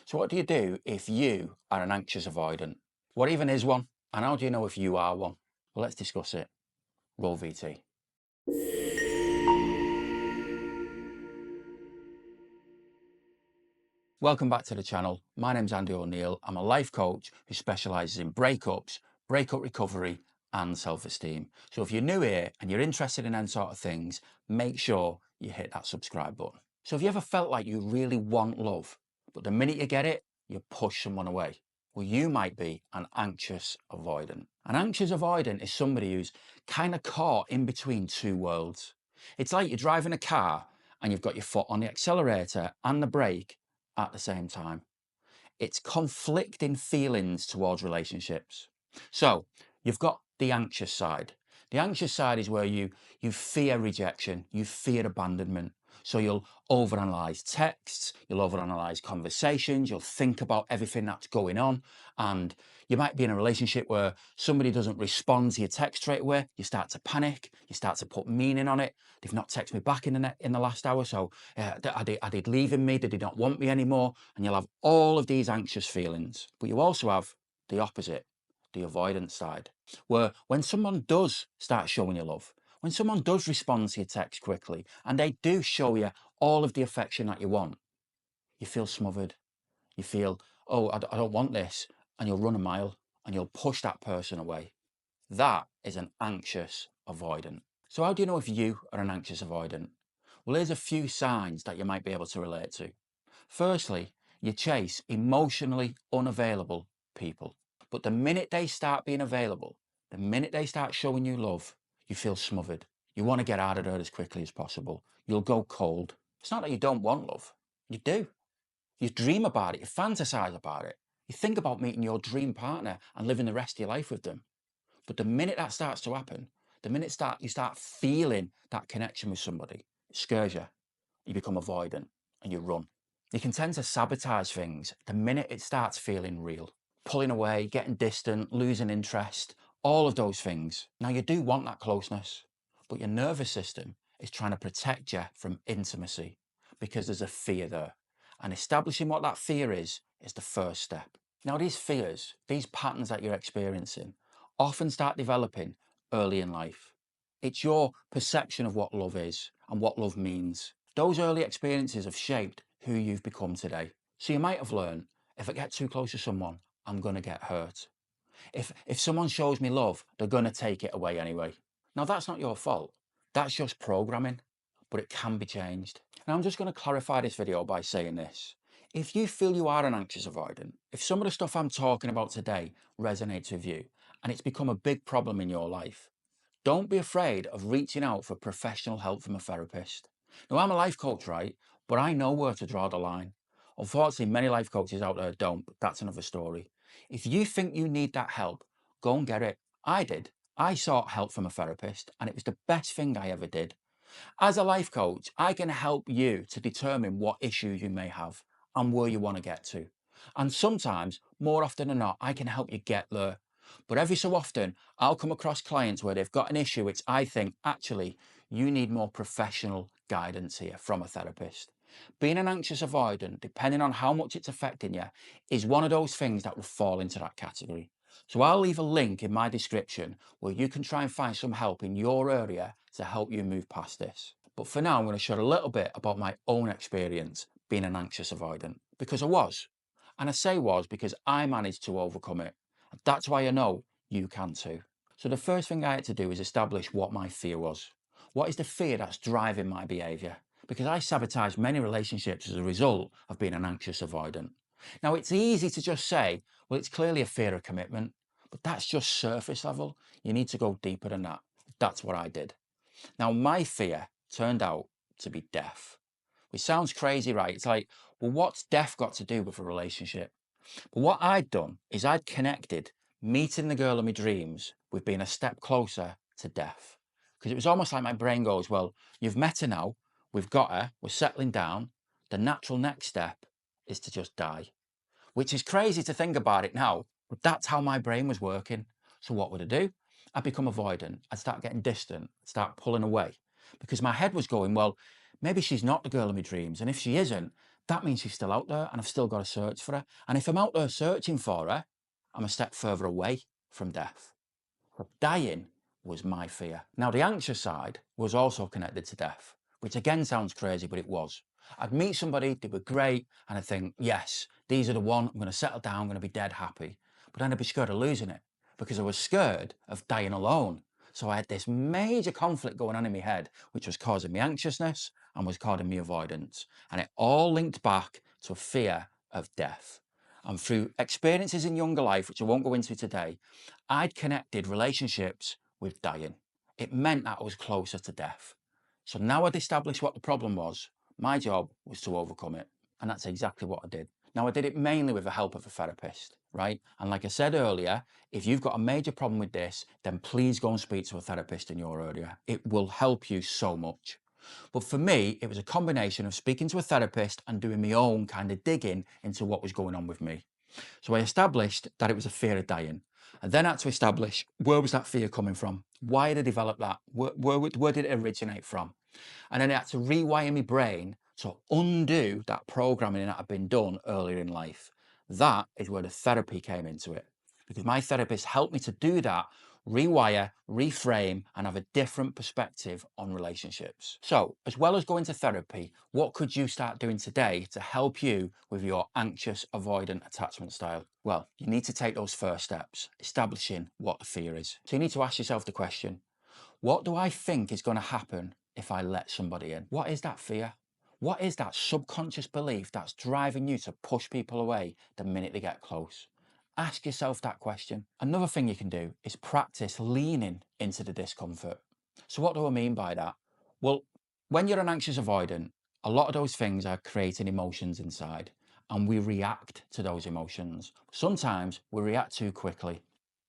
So what do you do if you are an anxious avoidant? What even is one? And how do you know if you are one? Well, let's discuss it. Roll VT. Welcome back to the channel. My name's Andy O'Neill. I'm a life coach who specialises in breakups, breakup recovery and self-esteem. So if you're new here and you're interested in them sort of things, make sure you hit that subscribe button. So have you ever felt like you really want love, but the minute you get it, you push someone away? Well, you might be an anxious avoidant. An anxious avoidant is somebody who's kind of caught in between two worlds. It's like you're driving a car and you've got your foot on the accelerator and the brake at the same time. It's conflicting feelings towards relationships. So you've got the anxious side. The anxious side is where you fear rejection, you fear abandonment. So you'll overanalyze texts, you'll overanalyze conversations, you'll think about everything that's going on. And you might be in a relationship where somebody doesn't respond to your text straight away. You start to panic, you start to put meaning on it. They've not texted me back in the last hour, so are they leaving me? Did they not want me anymore? And you'll have all of these anxious feelings. But you also have the opposite, the avoidance side, where when someone does start showing you love, when someone does respond to your text quickly and they do show you all of the affection that you want, you feel smothered. You feel, oh, I don't want this. And you'll run a mile and you'll push that person away. That is an anxious avoidant. So how do you know if you are an anxious avoidant? Well, here's a few signs that you might be able to relate to. Firstly, you chase emotionally unavailable people. But the minute they start being available, the minute they start showing you love, you feel smothered. You want to get out of there as quickly as possible. You'll go cold. It's not that you don't want love. You do. You dream about it. You fantasize about it. You think about meeting your dream partner and living the rest of your life with them. But the minute that starts to happen, the minute you start feeling that connection with somebody, it scares you. You become avoidant and you run. You can tend to sabotage things the minute it starts feeling real. Pulling away, getting distant, losing interest, all of those things. Now you do want that closeness, but your nervous system is trying to protect you from intimacy because there's a fear there. And establishing what that fear is the first step. Now these fears, these patterns that you're experiencing, often start developing early in life. It's your perception of what love is and what love means. Those early experiences have shaped who you've become today. So you might have learned, if I get too close to someone, I'm going to get hurt. If someone shows me love, they're going to take it away anyway. Now that's not your fault. That's just programming, but it can be changed. And I'm just going to clarify this video by saying this. If you feel you are an anxious avoidant, if some of the stuff I'm talking about today resonates with you and it's become a big problem in your life, don't be afraid of reaching out for professional help from a therapist. Now, I'm a life coach, right? But I know where to draw the line. Unfortunately, many life coaches out there don't, but that's another story. If you think you need that help, go and get it. I did. I sought help from a therapist, and it was the best thing I ever did. As a life coach, I can help you to determine what issues you may have and where you want to get to. And sometimes, more often than not, I can help you get there. But every so often, I'll come across clients where they've got an issue which I think actually you need more professional guidance here from a therapist. Being an anxious avoidant, depending on how much it's affecting you, is one of those things that will fall into that category. So I'll leave a link in my description where you can try and find some help in your area to help you move past this. But for now, I'm going to share a little bit about my own experience being an anxious avoidant, because I was. And I say was because I managed to overcome it. That's why I know you can too. So the first thing I had to do is establish what my fear was. What is the fear that's driving my behaviour? Because I sabotaged many relationships as a result of being an anxious avoidant. Now it's easy to just say, well, it's clearly a fear of commitment, but that's just surface level. You need to go deeper than that. That's what I did. Now my fear turned out to be death, which sounds crazy, right? It's like, well, what's death got to do with a relationship? But what I'd done is I'd connected meeting the girl of my dreams with being a step closer to death. Because it was almost like my brain goes, well, you've met her now, we've got her, we're settling down. The natural next step is to just die, which is crazy to think about it now, but that's how my brain was working. So what would I do? I'd become avoidant. I'd start getting distant, I'd start pulling away because my head was going, well, maybe she's not the girl of my dreams. And if she isn't, that means she's still out there and I've still got to search for her. And if I'm out there searching for her, I'm a step further away from death. But dying was my fear. Now, the anxious side was also connected to death, which again sounds crazy, but it was. I'd meet somebody, they were great, and I'd think, yes, these are the one, I'm going to settle down, I'm going to be dead happy. But then I'd be scared of losing it because I was scared of dying alone. So I had this major conflict going on in my head, which was causing me anxiousness and was causing me avoidance. And it all linked back to a fear of death. And through experiences in younger life, which I won't go into today, I'd connected relationships with dying. It meant that I was closer to death. So now I'd established what the problem was. My job was to overcome it. And that's exactly what I did. Now, I did it mainly with the help of a therapist, right? And like I said earlier, if you've got a major problem with this, then please go and speak to a therapist in your area. It will help you so much. But for me, it was a combination of speaking to a therapist and doing my own kind of digging into what was going on with me. So I established that it was a fear of dying. I then had to establish, where was that fear coming from? Why did I develop that? Where did it originate from? And then I had to rewire my brain to undo that programming that had been done earlier in life. That is where the therapy came into it, because my therapist helped me to do that, rewire, reframe, and have a different perspective on relationships. So, as well as going to therapy, what could you start doing today to help you with your anxious avoidant attachment style? Well, you need to take those first steps, establishing what the fear is. So you need to ask yourself the question, what do I think is going to happen if I let somebody in? What is that fear? What is that subconscious belief that's driving you to push people away the minute they get close? Ask yourself that question. Another thing you can do is practice leaning into the discomfort. So what do I mean by that? Well, when you're an anxious avoidant, a lot of those things are creating emotions inside, and we react to those emotions. Sometimes we react too quickly.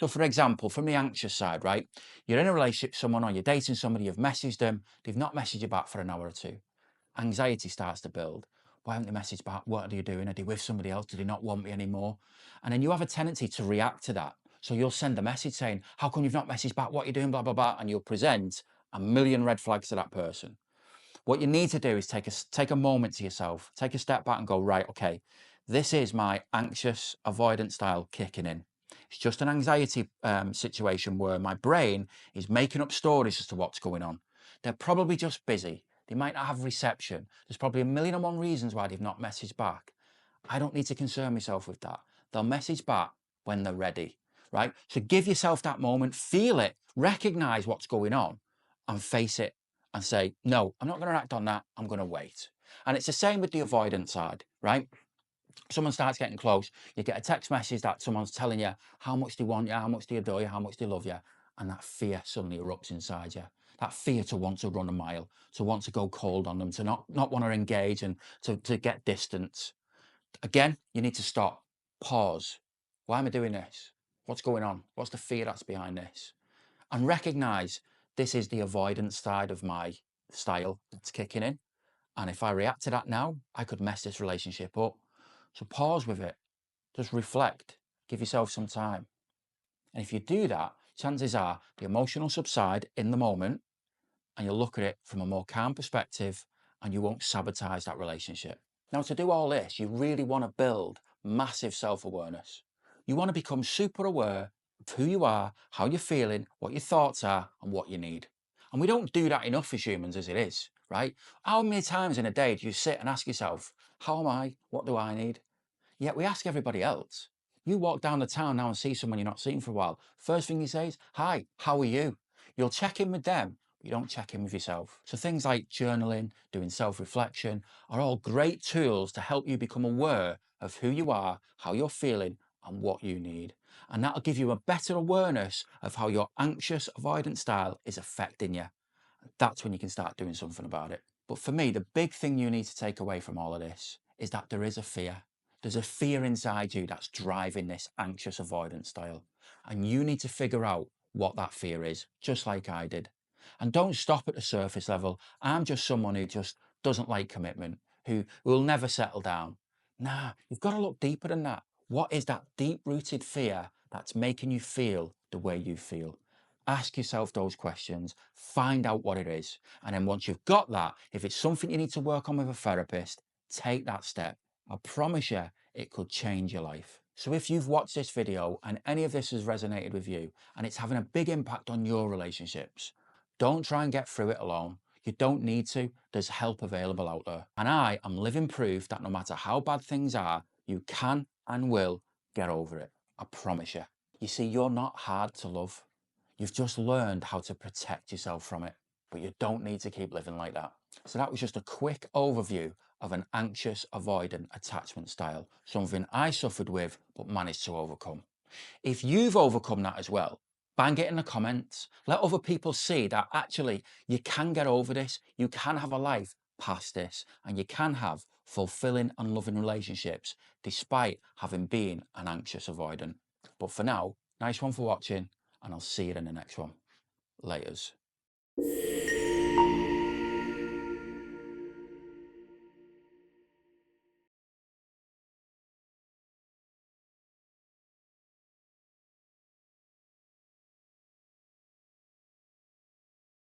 So for example, from the anxious side, right? You're in a relationship with someone or you're dating somebody, you've messaged them, they've not messaged you back for an hour or two. Anxiety starts to build. Why haven't they messaged back? What are you doing? Are they with somebody else? Do they not want me anymore? And then you have a tendency to react to that. So you'll send a message saying, how come you've not messaged back? What are you doing? Blah, blah, blah. And you'll present a million red flags to that person. What you need to do is take a moment to yourself, take a step back and go, right, okay, this is my anxious avoidant style kicking in. It's just an anxiety situation where my brain is making up stories as to what's going on. They're probably just busy. They might not have reception. There's probably a million and one reasons why they've not messaged back. I don't need to concern myself with that. They'll message back when they're ready, right? So give yourself that moment, feel it, recognize what's going on and face it and say, no, I'm not going to act on that. I'm going to wait. And it's the same with the avoidance side, right? Someone starts getting close, you get a text message that someone's telling you how much they want you, how much they adore you, how much they love you. And that fear suddenly erupts inside you. That fear to want to run a mile, to want to go cold on them, to not want to engage and to get distance. Again, you need to stop, pause. Why am I doing this? What's going on? What's the fear that's behind this? And recognize this is the avoidance side of my style that's kicking in. And if I react to that now, I could mess this relationship up. So pause with it, just reflect, give yourself some time. And if you do that, chances are the emotion will subside in the moment and you'll look at it from a more calm perspective and you won't sabotage that relationship. Now, to do all this, you really want to build massive self-awareness. You want to become super aware of who you are, how you're feeling, what your thoughts are, and what you need. And we don't do that enough as humans as it is, right? How many times in a day do you sit and ask yourself, how am I? What do I need? Yet we ask everybody else. You walk down the town now and see someone you're not seen for a while. First thing you say is, hi, how are you? You'll check in with them, but you don't check in with yourself. So things like journaling, doing self-reflection are all great tools to help you become aware of who you are, how you're feeling, and what you need. And that'll give you a better awareness of how your anxious avoidance style is affecting you. That's when you can start doing something about it. But for me, the big thing you need to take away from all of this is that there is a fear. There's a fear inside you that's driving this anxious avoidance style. And you need to figure out what that fear is, just like I did. And don't stop at the surface level. I'm just someone who just doesn't like commitment, who will never settle down. Nah, you've got to look deeper than that. What is that deep-rooted fear that's making you feel the way you feel? Ask yourself those questions, find out what it is. And then once you've got that, if it's something you need to work on with a therapist, take that step. I promise you, it could change your life. So if you've watched this video and any of this has resonated with you and it's having a big impact on your relationships, don't try and get through it alone. You don't need to. There's help available out there. And I am living proof that no matter how bad things are, you can and will get over it. I promise you. You see, you're not hard to love. You've just learned how to protect yourself from it, but you don't need to keep living like that. So that was just a quick overview of an anxious avoidant attachment style, something I suffered with but managed to overcome. If you've overcome that as well, bang it in the comments. Let other people see that actually you can get over this, you can have a life past this, and you can have fulfilling and loving relationships despite having been an anxious avoidant. But for now, nice one for watching, and I'll see you in the next one. Laters.